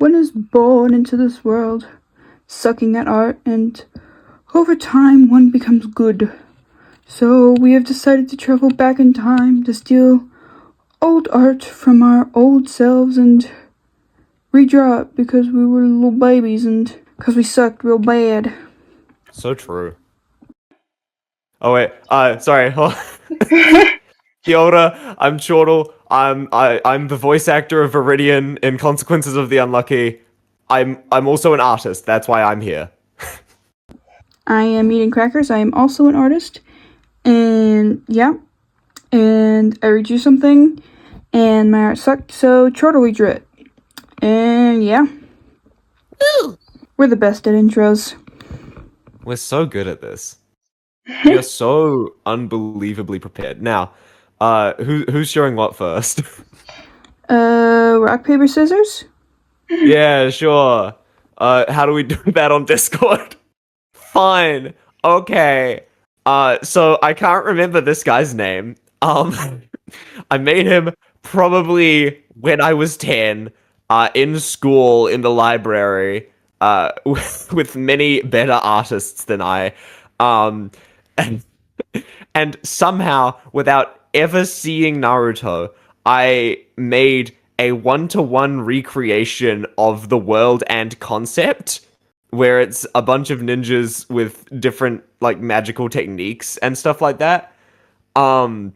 One is born into this world, sucking at art, and over time one becomes good. So we have decided to travel back in time to steal old art from our old selves and redraw it because we were little babies and because we sucked real bad. So true. Oh wait, sorry. Kia ora, I'm Chortle. I'm the voice actor of Viridian in Consequences of the Unlucky. I'm also an artist. That's why I'm here. I am eating crackers. I am also an artist. And yeah. And I redrew something. And my art sucked, so Chortle redrew it. And yeah. Woo! We're the best at intros. We're so good at this. We are so unbelievably prepared. Now, who's showing what first? Rock, paper, scissors? Yeah, sure. How do we do that on Discord? Fine. Okay. So I can't remember this guy's name. I made him probably when I was 10, in school in the library, with many better artists than I. And and somehow, without ever seeing Naruto, I made a one-to-one recreation of the world and concept, where it's a bunch of ninjas with different like magical techniques and stuff like that. Um,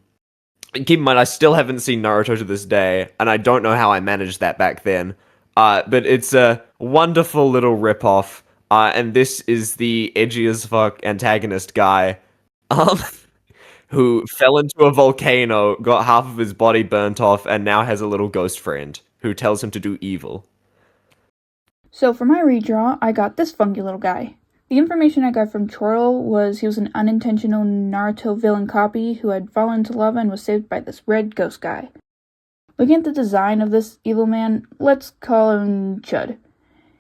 Keep in mind, I still haven't seen Naruto to this day, and I don't know how I managed that back then. But it's a wonderful little ripoff. And this is the edgy as fuck antagonist guy. Um, who fell into a volcano, got half of his body burnt off, and now has a little ghost friend who tells him to do evil. So for my redraw, I got this funky little guy. The information I got from Chortle was he was an unintentional Naruto villain copy who had fallen into lava and was saved by this red ghost guy. Looking at the design of this evil man, let's call him Chud.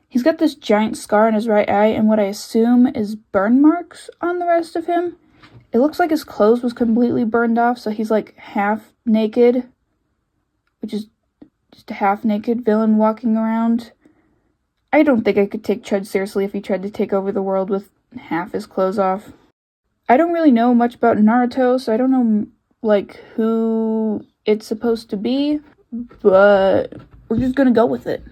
He's got this giant scar in his right eye and what I assume is burn marks on the rest of him. It looks like his clothes was completely burned off, so he's like half naked, which is just a half naked villain walking around. I don't think I could take Chud seriously if he tried to take over the world with half his clothes off. I don't really know much about Naruto, so I don't know, like, who it's supposed to be, but we're just gonna go with it.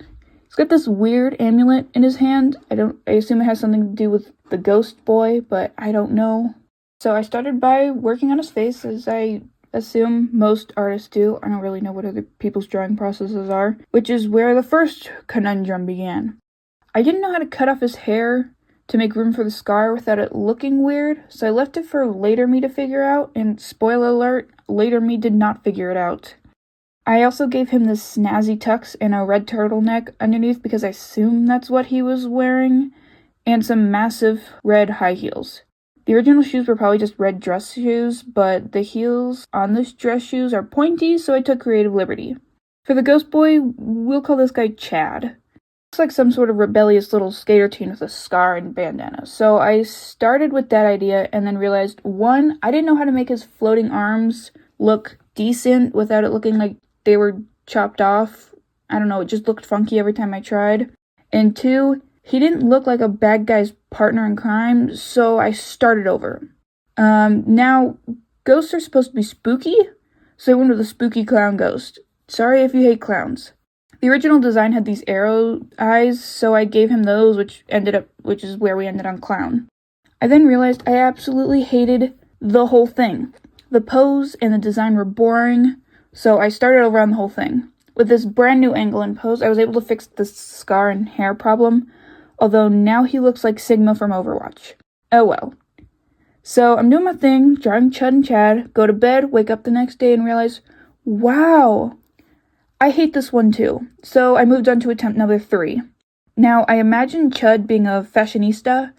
He's got this weird amulet in his hand. I assume it has something to do with the ghost boy, but I don't know. So I started by working on his face, as I assume most artists do. I don't really know what other people's drawing processes are, which is where the first conundrum began. I didn't know how to cut off his hair to make room for the scar without it looking weird, so I left it for later me to figure out, and spoiler alert, later me did not figure it out. I also gave him this snazzy tux and a red turtleneck underneath because I assume that's what he was wearing, and some massive red high heels. The original shoes were probably just red dress shoes, but the heels on this dress shoes are pointy, so I took creative liberty. For the ghost boy, we'll call this guy Chad. Looks like some sort of rebellious little skater teen with a scar and bandana. So I started with that idea and then realized, one, I didn't know how to make his floating arms look decent without it looking like they were chopped off. I don't know, it just looked funky every time I tried. And two, he didn't look like a bad guy's partner in crime, so I started over. Now, ghosts are supposed to be spooky, so I went with a spooky clown ghost. Sorry if you hate clowns. The original design had these arrow eyes, so I gave him those, which is where we ended on clown. I then realized I absolutely hated the whole thing. The pose and the design were boring, so I started over on the whole thing. With this brand new angle and pose, I was able to fix the scar and hair problem, although now he looks like Sigma from Overwatch. Oh well. So I'm doing my thing, drawing Chud and Chad, go to bed, wake up the next day and realize, wow, I hate this one too, so I moved on to attempt number 3. Now, I imagine Chud being a fashionista,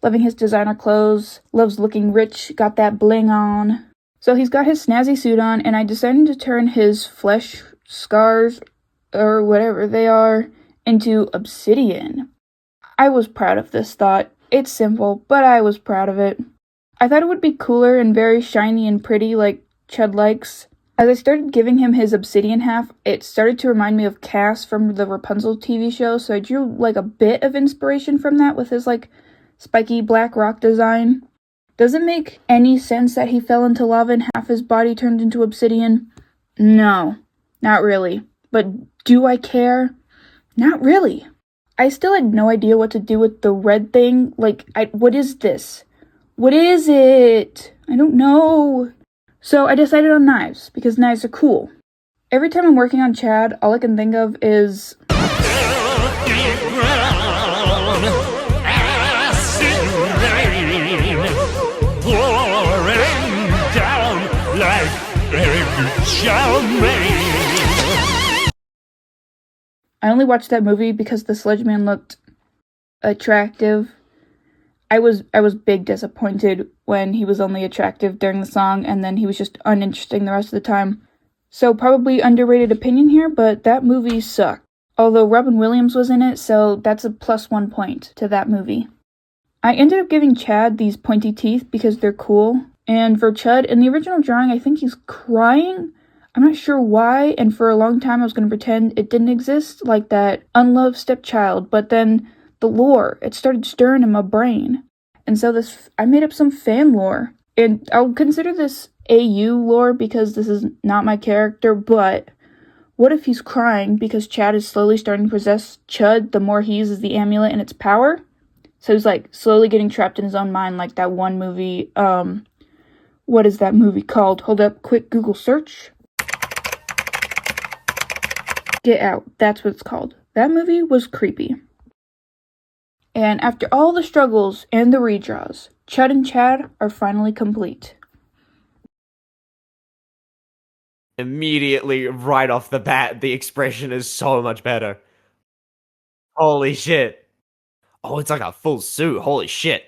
loving his designer clothes, loves looking rich, got that bling on. So he's got his snazzy suit on, and I decided to turn his flesh scars, or whatever they are, into obsidian. I was proud of this thought. It's simple, but I was proud of it. I thought it would be cooler and very shiny and pretty like Chud likes. As I started giving him his obsidian half, it started to remind me of Cass from the Rapunzel TV show, so I drew like a bit of inspiration from that with his like spiky black rock design. Does it make any sense that he fell into lava and half his body turned into obsidian? No, not really. But do I care? Not really. I still had no idea what to do with the red thing. Like, what is this? What is it? I don't know. So I decided on knives, because knives are cool. Every time I'm working on Chad, all I can think of is... I only watched that movie because the Sludge Man looked attractive. I was big disappointed when he was only attractive during the song and then he was just uninteresting the rest of the time. So probably underrated opinion here, but that movie sucked. Although Robin Williams was in it, so that's a +1 point to that movie. I ended up giving Chad these pointy teeth because they're cool. And for Chud, in the original drawing, I think he's crying. I'm not sure why, and for a long time I was going to pretend it didn't exist, like that unloved stepchild, but then the lore, it started stirring in my brain. And so I made up some fan lore. And I'll consider this AU lore because this is not my character, but what if he's crying because Chad is slowly starting to possess Chud the more he uses the amulet and its power? So he's like slowly getting trapped in his own mind like that one movie, what is that movie called? Hold up, quick Google search. Get Out, that's what it's called. That movie was creepy. And after all the struggles and the redraws, Chud and Chad are finally complete. Immediately, right off the bat, the expression is so much better. Holy shit. Oh, it's like a full suit. Holy shit.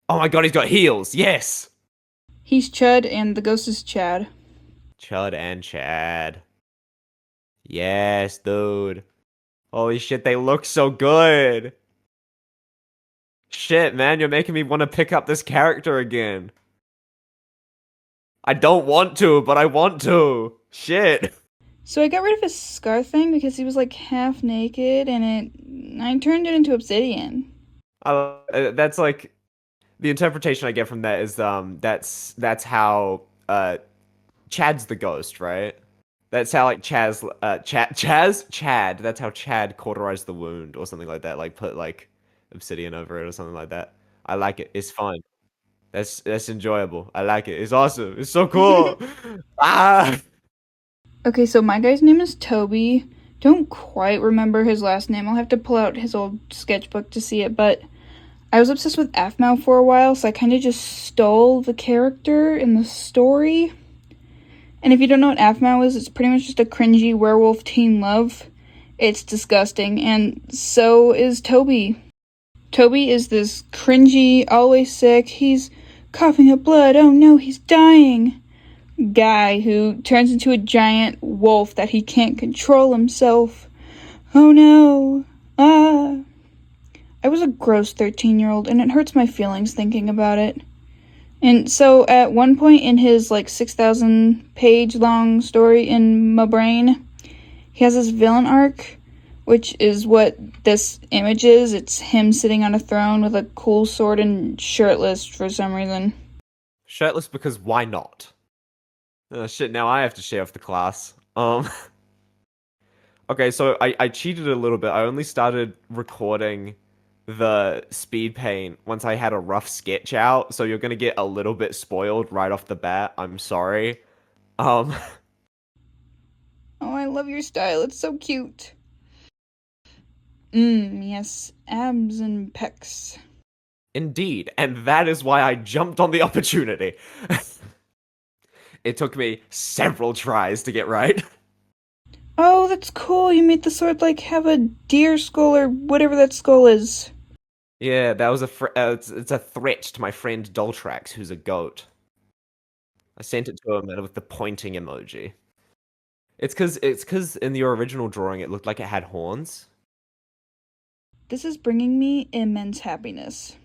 Oh my god, he's got heels. Yes. He's Chud and the ghost is Chad. Chud and Chad. Yes, dude. Holy shit, they look so good. Shit, man, you're making me want to pick up this character again. I don't want to, but I want to. Shit. So I got rid of his scar thing because he was like half naked and I turned it into obsidian. That's like the interpretation I get from that is that's how Chad's the ghost, right? That's how like Chad. That's how Chad cauterized the wound or something like that. Like put like obsidian over it or something like that. I like it. It's fun. That's enjoyable. I like it. It's awesome. It's so cool. Ah. Okay, so my guy's name is Toby. Don't quite remember his last name. I'll have to pull out his old sketchbook to see it, but I was obsessed with Aphmau for a while, so I kind of just stole the character in the story. And if you don't know what Aphmau is, it's pretty much just a cringy werewolf teen love. It's disgusting, and so is Toby. Toby is this cringy, always sick, he's coughing up blood, oh no, he's dying guy who turns into a giant wolf that he can't control himself. Oh no. I was a gross 13-year-old, and it hurts my feelings thinking about it. And so at one point in his like 6,000 page long story in my brain, he has this villain arc, which is what this image is. It's him sitting on a throne with a cool sword and shirtless for some reason. Shirtless because why not? Shit, now I have to share off the class. Okay, so I cheated a little bit. I only started recording the speed paint once I had a rough sketch out, so you're gonna get a little bit spoiled right off the bat. I'm sorry. Oh, I love your style. It's so cute. Yes, abs and pecs. Indeed, and that is why I jumped on the opportunity. It took me several tries to get right. Oh, that's cool. You made the sword like have a deer skull or whatever that skull is. Yeah, that was it's a threat to my friend Doltrax, who's a goat. I sent it to him with the pointing emoji. It's cause in your original drawing it looked like it had horns. This is bringing me immense happiness.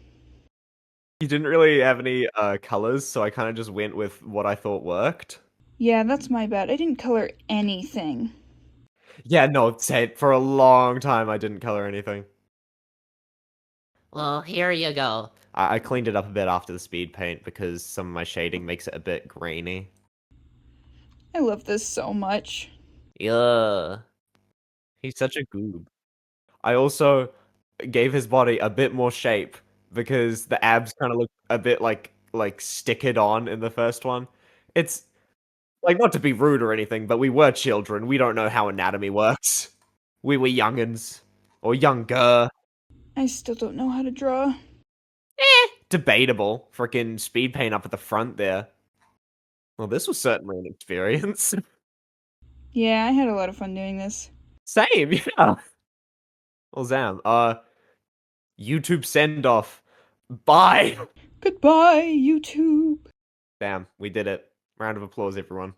You didn't really have any colors, so I kind of just went with what I thought worked. Yeah, that's my bad. I didn't color anything. Yeah, no, same. For a long time, I didn't color anything. Well, here you go. I cleaned it up a bit after the speed paint because some of my shading makes it a bit grainy. I love this so much. Yeah. He's such a goob. I also gave his body a bit more shape because the abs kind of look a bit like stickered on in the first one. It's like not to be rude or anything, but we were children. We don't know how anatomy works. We were youngins or younger. I still don't know how to draw. Debatable. Freaking speed paint up at the front there. Well, this was certainly an experience. Yeah, I had a lot of fun doing this. Same, yeah. Well, Zam, YouTube send off. Bye. Goodbye, YouTube. Damn, we did it. Round of applause, everyone.